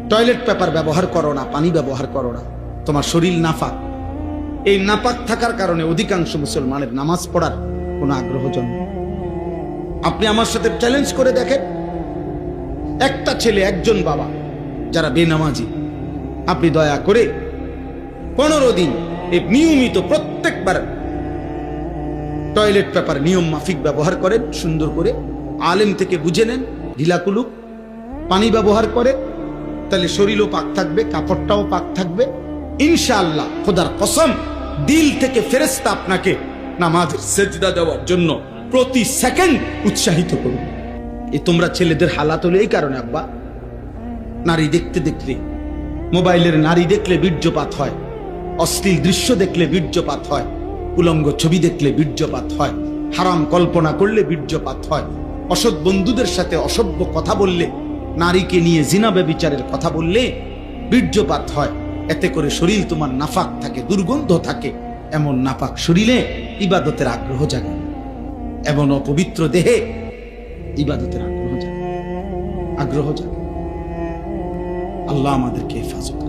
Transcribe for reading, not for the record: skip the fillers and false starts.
Toilet paper ব্যবহার করো না, পানি ব্যবহার করো না, তোমার শরীর নাপাক। এই নাপাক থাকার কারণে অধিকাংশ মুসলমানের নামাজ পড়ার কোনো আগ্রহ জন্মে। আপনি আমার সাথে চ্যালেঞ্জ করে দেখেন, একটা ছেলে, একজন বাবা যারা বেনামাজি, আপনি দয়া করে 15 দিন এই নিয়মিত প্রত্যেকবার টয়লেট পেপার নিয়ম মাফিক ব্যবহার করেন, সুন্দর করে আলেম থেকে বুঝে নেন, ঢিলাকুলুক পানি ব্যবহার করে, তাহলে শরীরও পাক থাকবে, কাপড়টাও পাক থাকবে ইনশাআল্লাহ। খোদার কসম, দিল থেকে ফেরেশতা আপনাকে নামাজের সেজদা দেওয়ার জন্য প্রতি সেকেন্ড উৎসাহিত করবে। তোমরা ছেলেদের হালাত হলো এই কারণে আব্বা, নারী দেখতে দেখলে, মোবাইলের নারী দেখলে বীর্যপাত হয়, অশ্লীল দৃশ্য দেখলে বীর্যপাত হয়, উলঙ্গ ছবি দেখলে বীর্যপাত হয়, হারাম কল্পনা করলে বীর্যপাত হয়, অসৎ বন্ধুদের সাথে অসভ্য কথা বললে, নারীকে নিয়ে জিনা ব্যভিচারের কথা বললে বীর্যপাত হয়। এতে করে শরীর তোমার নাফাক থাকে, দুর্গন্ধ থাকে। এমন নাপাক শরীরে ইবাদতের আগ্রহ জাগে, এমন অপবিত্র দেহে ইবাদতের আগ্রহ জাগে। আল্লাহ আমাদেরকে হেফাজত